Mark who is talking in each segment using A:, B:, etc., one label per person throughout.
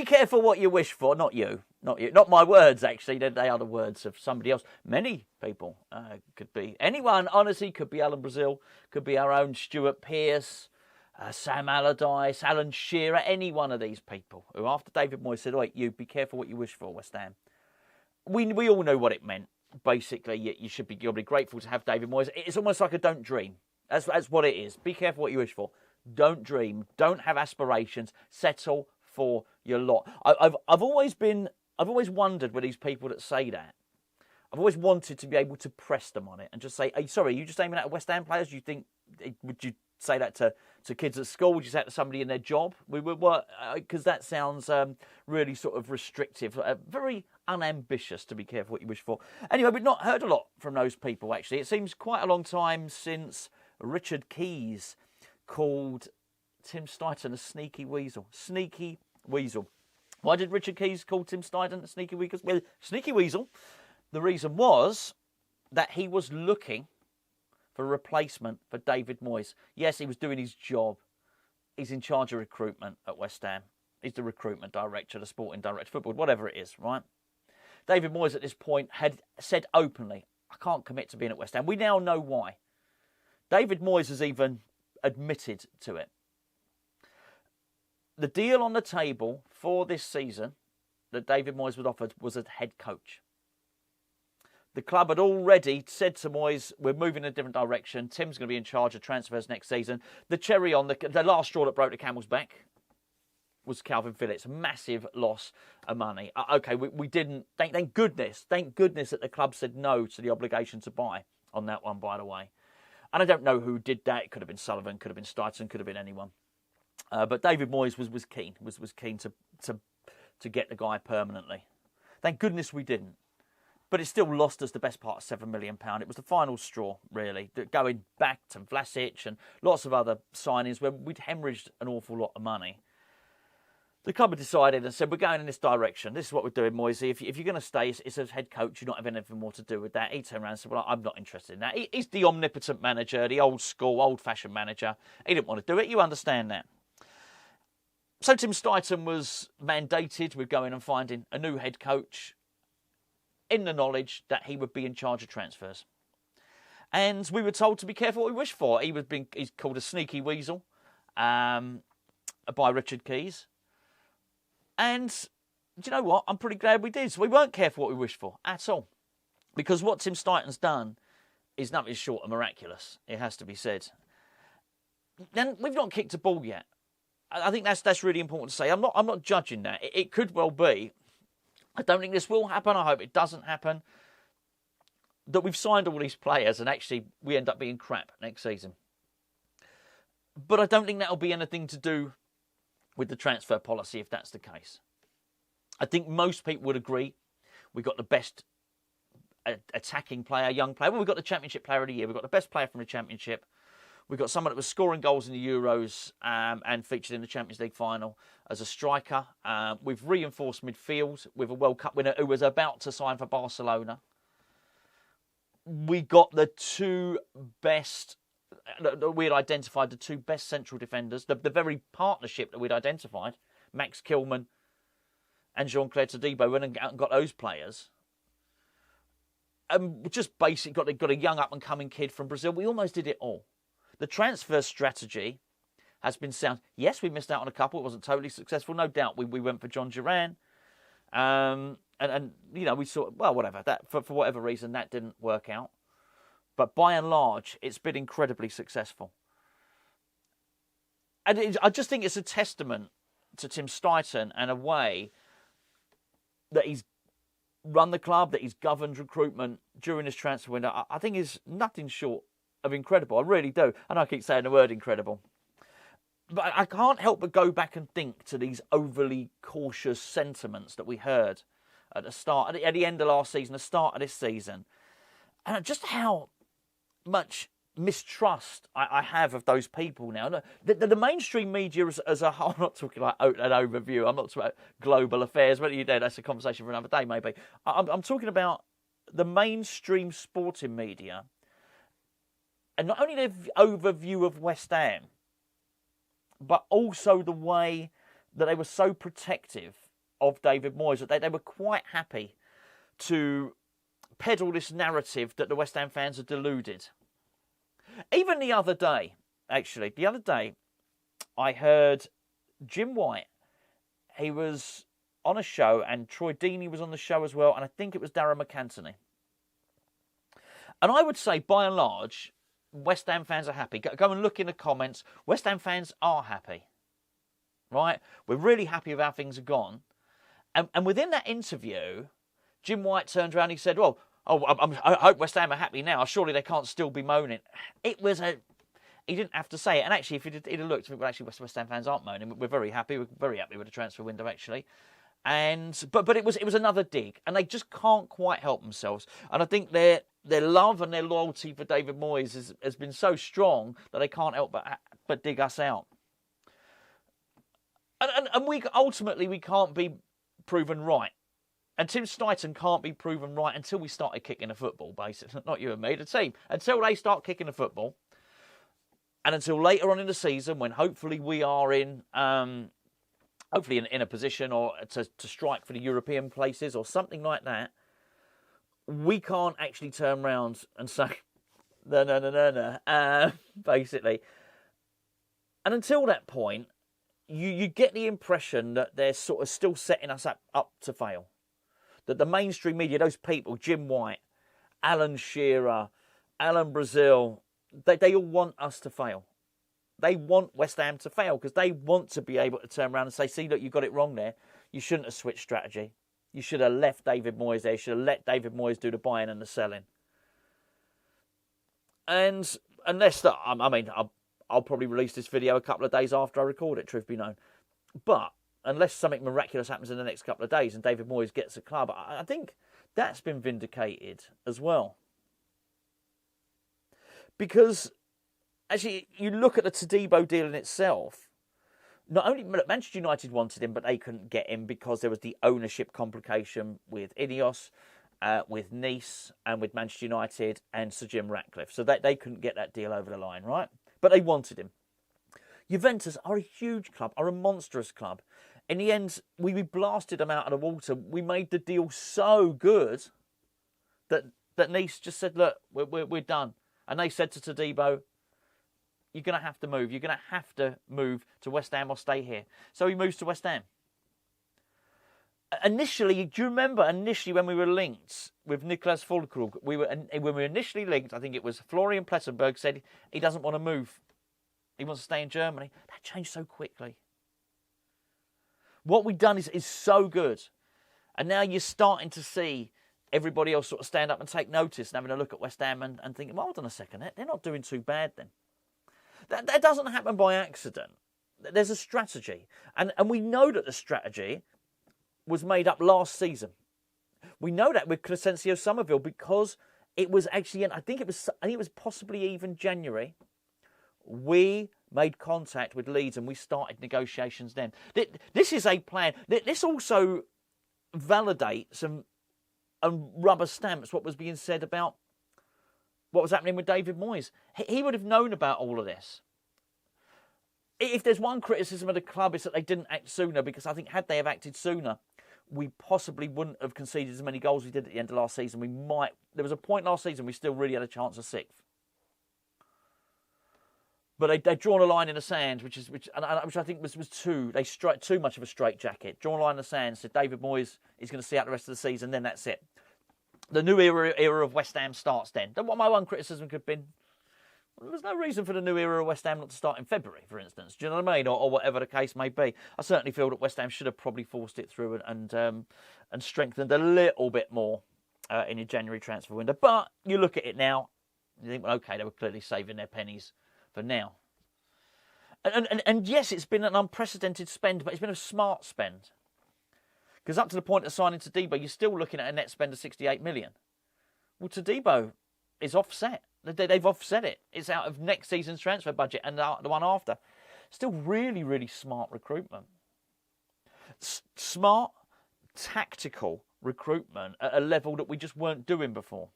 A: careful what you wish for. Not you. Not my words, actually. They are the words of somebody else. Many people. Could be anyone, honestly. Could be Alan Brazil. Could be our own Stuart Pearce, Sam Allardyce, Alan Shearer. Any one of these people who, after David Moyes said, "Wait, you be careful what you wish for, West Ham." We all know what it meant. Basically, you'll be grateful to have David Moyes. It's almost like a don't dream. That's what it is. Be careful what you wish for. Don't dream. Don't have aspirations. Settle for your lot. I've always wondered with these people that say that. I've always wanted to be able to press them on it and just say, "Hey, sorry, are you just aiming at West Ham players? Do you think? Would you say that to kids at school? Would you say that to somebody in their job? Because that sounds really sort of restrictive, very unambitious. To be careful what you wish for." Anyway, we've not heard a lot from those people. Actually, it seems quite a long time since Richard Keys called Tim Steidten a sneaky weasel. Sneaky weasel. Why did Richard Keys call Tim Steidten a sneaky weasel? Well, sneaky weasel. The reason was that he was looking for a replacement for David Moyes. Yes, he was doing his job. He's in charge of recruitment at West Ham. He's the recruitment director, the sporting director, football, whatever it is, right? David Moyes at this point had said openly, "I can't commit to being at West Ham." We now know why. David Moyes has even admitted to it. The deal on the table for this season that David Moyes was offered was a head coach. The club had already said to Moyes, "We're moving in a different direction. Tim's going to be in charge of transfers next season." The cherry on the last straw that broke the camel's back was Calvin Phillips. Massive loss of money. Okay, we didn't. Thank goodness that the club said no to the obligation to buy on that one, by the way. And I don't know who did that. It could have been Sullivan, could have been Steidten, could have been anyone. But David Moyes was keen to get the guy permanently. Thank goodness we didn't. But it still lost us the best part of £7 million. It was the final straw, really, going back to Vlasic and lots of other signings where we'd hemorrhaged an awful lot of money. The club had decided and said, "We're going in this direction. This is what we're doing, Moisey. If you're going to stay it's as head coach, you're not having anything more to do with that." He turned around and said, "Well, I'm not interested in that." He's the omnipotent manager, the old school, old-fashioned manager. He didn't want to do it. You understand that. So Tim Steidten was mandated with going and finding a new head coach in the knowledge that he would be in charge of transfers. And we were told to be careful what we wish for. He's called a sneaky weasel by Richard Keys. And do you know what? I'm pretty glad we did. So we weren't careful what we wished for at all. Because what Tim Steidten's done is nothing short of miraculous. It has to be said. Then we've not kicked a ball yet. I think that's really important to say. I'm not judging that. It could well be. I don't think this will happen. I hope it doesn't happen. That we've signed all these players and actually we end up being crap next season. But I don't think that'll be anything to do with the transfer policy if that's the case. I think most people would agree we got the best attacking player, young player. Well, we've got the Championship Player of the Year. We've got the best player from the Championship. We've got someone that was scoring goals in the Euros and featured in the Champions League final as a striker. We've reinforced midfield with a World Cup winner who was about to sign for Barcelona. We got the two best, we had identified the two best central defenders, the very partnership that we'd identified, Max Kilman and Jean-Claire Todibo, went and got those players. Just basically got a young up-and-coming kid from Brazil. We almost did it all. The transfer strategy has been sound. Yes, we missed out on a couple. It wasn't totally successful. No doubt we went for John Julen. And you know, we saw, well, whatever. That for whatever reason, that didn't work out. But by and large, it's been incredibly successful. And I just think it's a testament to Tim Steidten and a way that he's run the club, that he's governed recruitment during this transfer window. I think is nothing short of incredible. I really do. And I keep saying the word incredible. But I can't help but go back and think to these overly cautious sentiments that we heard at the start, at the end of last season, the start of this season. And just how much mistrust I have of those people now. The mainstream media as a whole, I'm not talking like an overview, I'm not talking about global affairs, what are you doing? That's a conversation for another day maybe. I'm talking about the mainstream sporting media, and not only the overview of West Ham, but also the way that they were so protective of David Moyes, that they were quite happy to peddle this narrative that the West Ham fans are deluded. Even the other day, I heard Jim White. He was on a show, and Troy Deeney was on the show as well, and I think it was Darren McAntony. And I would say, by and large, West Ham fans are happy. Go and look in the comments. West Ham fans are happy. Right? We're really happy with how things have gone. And within that interview, Jim White turned around and he said, I hope West Ham are happy now. Surely they can't still be moaning. He didn't have to say it. And actually, if he'd have looked, well, actually, West Ham fans aren't moaning. We're very happy. We're very happy with the transfer window, actually. But it was another dig, and they just can't quite help themselves. And I think their love and their loyalty for David Moyes has been so strong that they can't help but dig us out. And we can't be proven right. And Tim Steidten can't be proven right until we started kicking the football, basically. Not you and me, the team. Until they start kicking the football. And until later on in the season, when hopefully we are in a position or to strike for the European places or something like that, we can't actually turn around and say, no, basically. And until that point, you get the impression that they're sort of still setting us up to fail. That the mainstream media, those people, Jim White, Alan Shearer, Alan Brazil, they all want us to fail. They want West Ham to fail because they want to be able to turn around and say, see, look, you got it wrong there. You shouldn't have switched strategy. You should have left David Moyes there. You should have let David Moyes do the buying and the selling. And unless that, I'll probably release this video a couple of days after I record it, truth be known. But unless something miraculous happens in the next couple of days and David Moyes gets a club, I think that's been vindicated as well. Because actually, you look at the Todibo deal in itself. Not only Manchester United wanted him, but they couldn't get him because there was the ownership complication with Ineos, with Nice, and with Manchester United and Sir Jim Ratcliffe. So they couldn't get that deal over the line, right? But they wanted him. Juventus are a huge club, are a monstrous club. In the end, we blasted them out of the water. We made the deal so good that Nice just said, look, we're done. And they said to Todibo, you're going to have to move. You're going to have to move to West Ham or stay here. So he moves to West Ham. Initially, do you remember when we were linked with Niklas Füllkrug? When we were initially linked, I think it was Florian Plettenberg said he doesn't want to move. He wants to stay in Germany. That changed so quickly. What we've done is so good. And now you're starting to see everybody else sort of stand up and take notice and having a look at West Ham and thinking, well, hold on a second, they're not doing too bad then. That doesn't happen by accident. There's a strategy. And we know that the strategy was made up last season. We know that with Crescencio Somerville because it was actually, I think it was possibly even January, we made contact with Leeds and we started negotiations then. This is a plan. This also validates and rubber stamps what was being said about what was happening with David Moyes. He would have known about all of this. If there's one criticism of the club, it's that they didn't act sooner, because I think had they have acted sooner, we possibly wouldn't have conceded as many goals we did at the end of last season. There was a point last season we still really had a chance of sixth. But they'd drawn a line in the sand, which I think was too. They struck too much of a straitjacket. Drawn a line in the sand, said David Moyes is going to see out the rest of the season, then that's it. The new era of West Ham starts then. What my one criticism could have been, well, there's no reason for the new era of West Ham not to start in February, for instance. Do you know what I mean? Or whatever the case may be. I certainly feel that West Ham should have probably forced it through and strengthened a little bit more in your January transfer window. But you look at it now, you think, well, okay, they were clearly saving their pennies for now. And yes, it's been an unprecedented spend, but it's been a smart spend. Because up to the point of signing Todibo, you're still looking at a net spend of 68 million. Well, Todibo is offset. They've offset it. It's out of next season's transfer budget and the one after. Still really, really smart recruitment. Smart, tactical recruitment at a level that we just weren't doing before.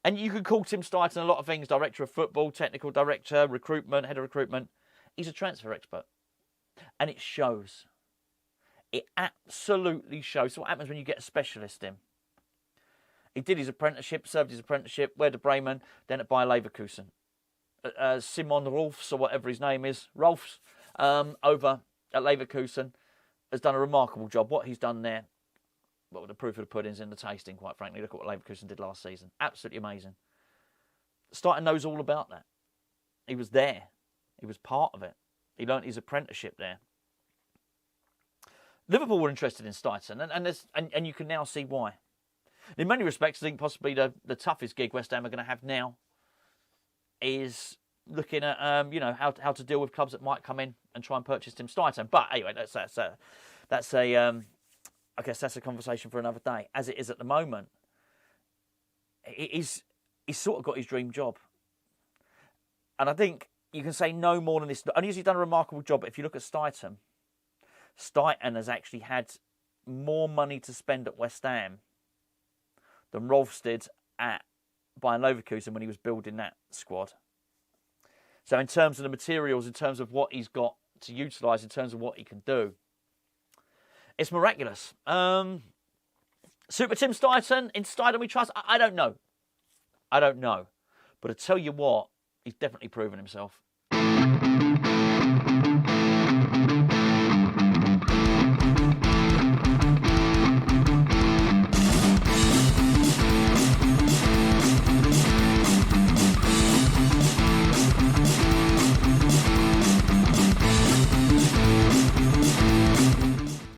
A: And you could call Tim Steidten a lot of things: director of football, technical director, recruitment, head of recruitment. He's a transfer expert. And it shows. It absolutely shows. So what happens when you get a specialist in? He did his apprenticeship, served his apprenticeship, Werder Bremen, then at Bayer Leverkusen. Simon Rolfs, or whatever his name is, Rolfs, over at Leverkusen, has done a remarkable job. What he's done there, well, the proof of the pudding's in the tasting, quite frankly. Look at what Leverkusen did last season. Absolutely amazing. Steidten knows all about that. He was there. He was part of it. He learnt his apprenticeship there. Liverpool were interested in Steidten, and you can now see why. In many respects, I think possibly the toughest gig West Ham are going to have now is looking at how to deal with clubs that might come in and try and purchase Tim Steidten. But anyway, I guess that's a conversation for another day. As it is at the moment, he's sort of got his dream job, and I think you can say no more than this. Only has he done a remarkable job. But if you look at Steidten has actually had more money to spend at West Ham than Rolfs did at Bayer Leverkusen when he was building that squad. So in terms of the materials, in terms of what he's got to utilise, in terms of what he can do, it's miraculous. Super Tim Steidten, in Steidten we trust? I don't know. But I tell you what, he's definitely proven himself.